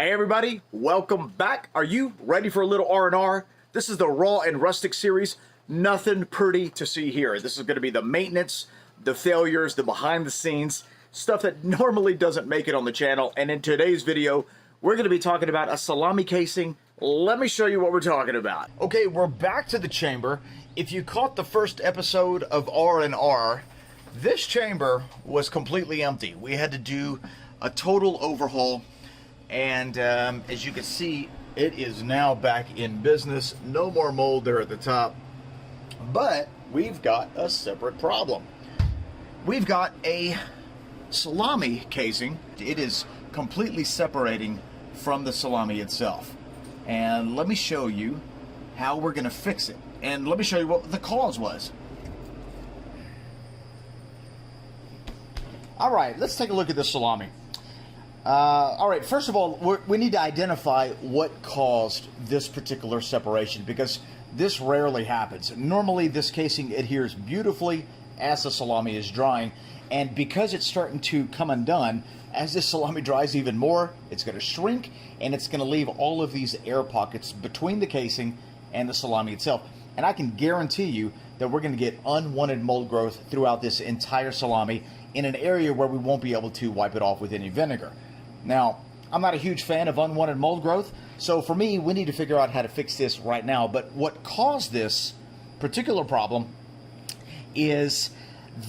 Hey everybody, welcome back. Are you ready for a little R&R? This is the Raw and Rustic series. Nothing pretty to see here. This is going to be the maintenance, the failures, the behind the scenes, stuff that normally doesn't make it on the channel. And in today's video, we're going to be talking about a salami casing. Let me show you what we're talking about. Okay, we're back to the chamber. If you caught the first episode of R&R, this chamber was completely empty. We had to do a total overhaul. And as you can see, it is now back in business. No more mold there at the top. But we've got a separate problem. We've got a salami casing. It is completely separating from the salami itself. And let me show you how we're going to fix it. And let me show you what the cause was. All right, let's take a look at this salami. All right, first of all, we need to identify what caused this particular separation, because this rarely happens. Normally, this casing adheres beautifully as the salami is drying, and because it's starting to come undone, as this salami dries even more, it's going to shrink, and it's going to leave all of these air pockets between the casing and the salami itself. And I can guarantee you that we're going to get unwanted mold growth throughout this entire salami in an area where we won't be able to wipe it off with any vinegar. Now, I'm not a huge fan of unwanted mold growth, so for me, we need to figure out how to fix this right now. But what caused this particular problem is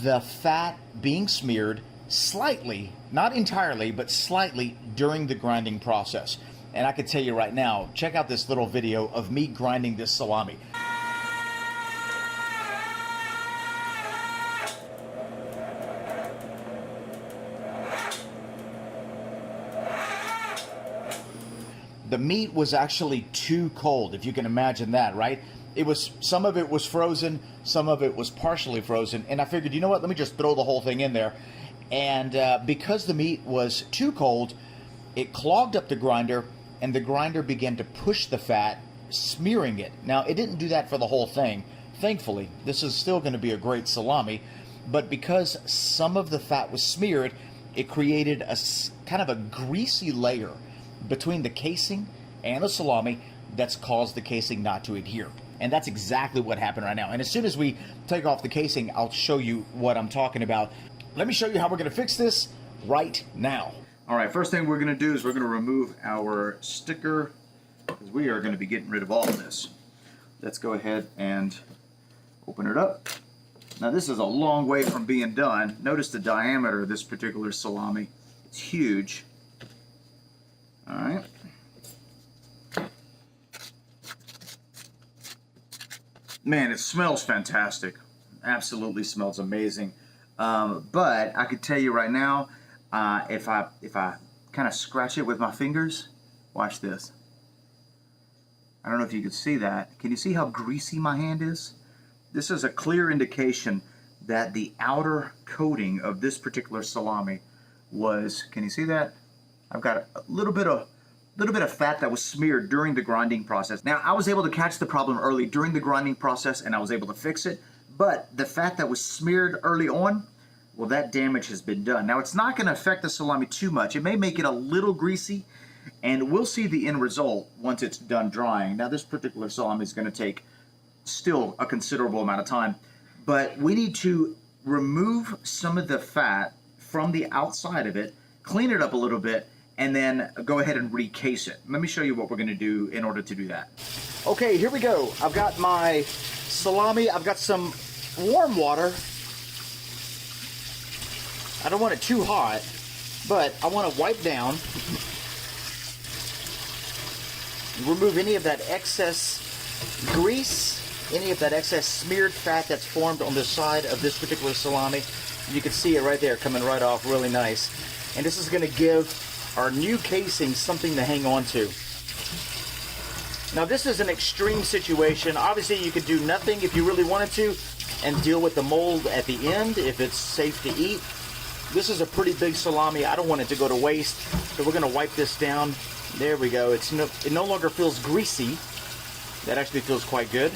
the fat being smeared slightly, not entirely, but slightly during the grinding process. And I can tell you right now, check out this little video of me grinding this salami. The meat was actually too cold, if you can imagine that, right? Some of it was frozen, some of it was partially frozen, and I figured, you know what, let me just throw the whole thing in there. And because the meat was too cold, it clogged up the grinder, and the grinder began to push the fat, smearing it. Now, it didn't do that for the whole thing. Thankfully, this is still going to be a great salami, but because some of the fat was smeared, it created a kind of a greasy layer between the casing and the salami that's caused the casing not to adhere. And that's exactly what happened right now. And as soon as we take off the casing, I'll show you what I'm talking about. Let me show you how we're going to fix this right now. All right, first thing we're going to do is we're going to remove our sticker, because we are going to be getting rid of all of this. Let's go ahead and open it up. Now, this is a long way from being done. Notice the diameter of this particular salami. It's huge. All right. Man, it smells fantastic. Absolutely smells amazing. But I could tell you right now, if I kind of scratch it with my fingers, watch this. I don't know if you can see that. Can you see how greasy my hand is? This is a clear indication that the outer coating of this particular salami was, can you see that? I've got a little bit of fat that was smeared during the grinding process. Now, I was able to catch the problem early during the grinding process, and I was able to fix it. But the fat that was smeared early on, well, that damage has been done. Now, it's not going to affect the salami too much. It may make it a little greasy, and we'll see the end result once it's done drying. Now, this particular salami is going to take still a considerable amount of time, but we need to remove some of the fat from the outside of it, clean it up a little bit, and then go ahead and recase it. Let me show you what we're going to do in order to do that. Okay, here we go. I've got my salami. I've got some warm water. I don't want it too hot, but I want to wipe down, remove any of that excess grease, any of that excess smeared fat that's formed on the side of this particular salami. You can see it right there coming right off really nice. And this is going to give our new casing something to hang on to. Now, this is an extreme situation. Obviously, you could do nothing if you really wanted to and deal with the mold at the end if it's safe to eat. This is a pretty big salami. I don't want it to go to waste, so we're going to wipe this down. There we go. It no longer feels greasy. That actually feels quite good.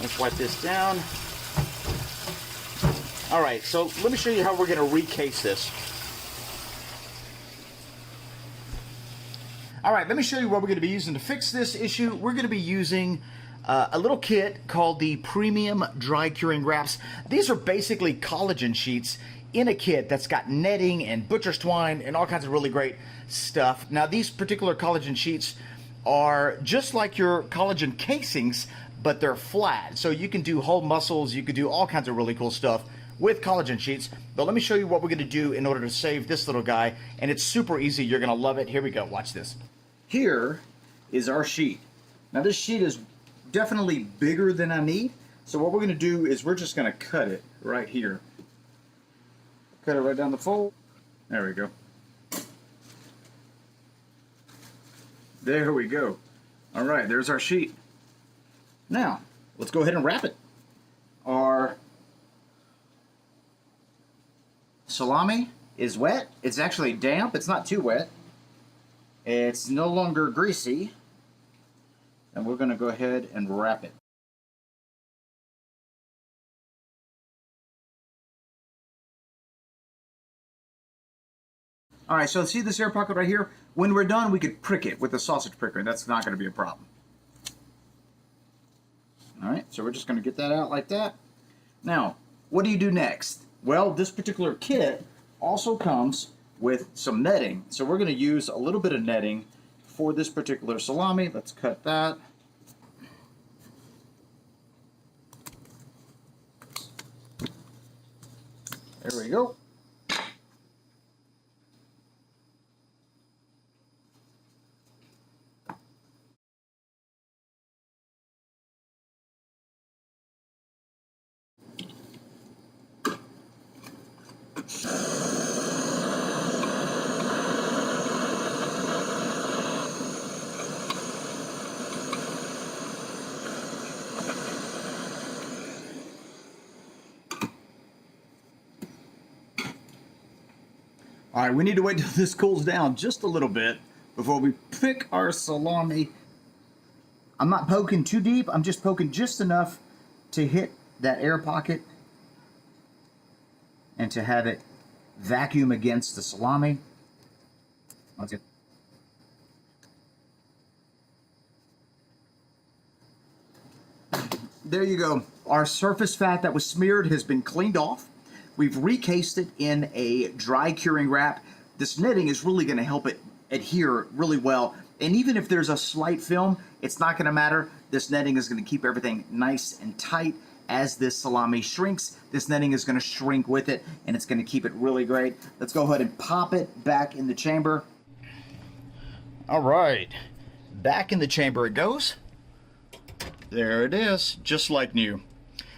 Let's wipe this down. All right, so let me show you how we're going to recase this. All right, let me show you what we're going to be using to fix this issue. We're going to be using a little kit called the Premium Dry Curing Wraps. These are basically collagen sheets in a kit that's got netting and butcher's twine and all kinds of really great stuff. Now, these particular collagen sheets are just like your collagen casings, but they're flat. So you can do whole muscles, you can do all kinds of really cool stuff with collagen sheets. But let me show you what we're going to do in order to save this little guy. And it's super easy. You're going to love it. Here we go. Watch this. Here is our sheet. Now, this sheet is definitely bigger than I need. So what we're going to do is we're just going to cut it right here. Cut it right down the fold. There we go. There we go. All right, there's our sheet. Now, let's go ahead and wrap it. Our salami is wet. It's actually damp. It's not too wet. It's no longer greasy. And we're going to go ahead and wrap it. All right, so see this air pocket right here? When we're done, we could prick it with a sausage pricker. That's not going to be a problem. All right, so we're just going to get that out like that. Now, what do you do next? Well, this particular kit also comes with some netting. So we're going to use a little bit of netting for this particular salami. Let's cut that. There we go. All right, we need to wait till this cools down just a little bit before we pick our salami. I'm not poking too deep. I'm just poking just enough to hit that air pocket and to have it vacuum against the salami. That's it. There you go. Our surface fat that was smeared has been cleaned off. We've recased it in a dry curing wrap. This netting is really going to help it adhere really well. And even if there's a slight film, it's not going to matter. This netting is going to keep everything nice and tight. As this salami shrinks, this netting is going to shrink with it, and it's going to keep it really great. Let's go ahead and pop it back in the chamber. All right, back in the chamber it goes. There it is, just like new.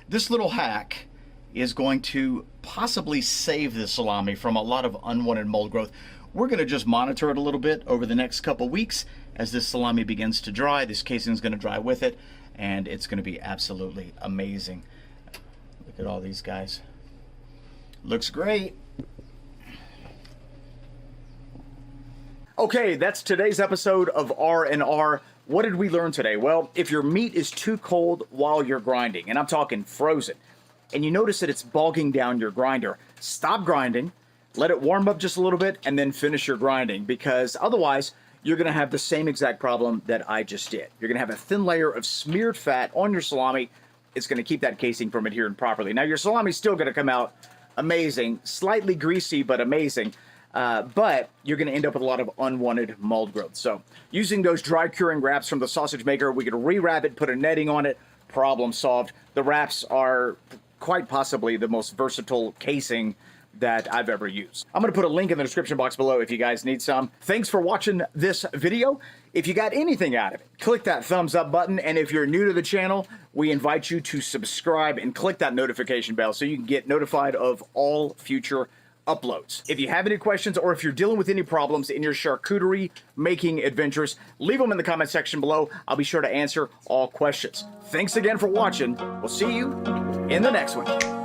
This little hack is going to possibly save the salami from a lot of unwanted mold growth. We're going to just monitor it a little bit over the next couple weeks as this salami begins to dry. This casing is going to dry with it, and it's going to be absolutely amazing. Look at all these guys. Looks great. Okay, that's today's episode of R&R. What did we learn today? Well, if your meat is too cold while you're grinding, and I'm talking frozen, and you notice that it's bogging down your grinder, stop grinding, let it warm up just a little bit, and then finish your grinding, because otherwise you're going to have the same exact problem that I just did. You're going to have a thin layer of smeared fat on your salami. It's going to keep that casing from adhering properly. Now, your salami's still going to come out amazing, slightly greasy, but amazing, but you're going to end up with a lot of unwanted mold growth. So using those dry curing wraps from the sausage maker, we could rewrap it, put a netting on it, problem solved. The wraps are quite possibly the most versatile casing that I've ever used. I'm going to put a link in the description box below if you guys need some. Thanks for watching this video. If you got anything out of it, click that thumbs up button. And if you're new to the channel, we invite you to subscribe and click that notification bell so you can get notified of all future uploads. If you have any questions or if you're dealing with any problems in your charcuterie making adventures, leave them in the comment section below. I'll be sure to answer all questions. Thanks again for watching. We'll see you in the next one.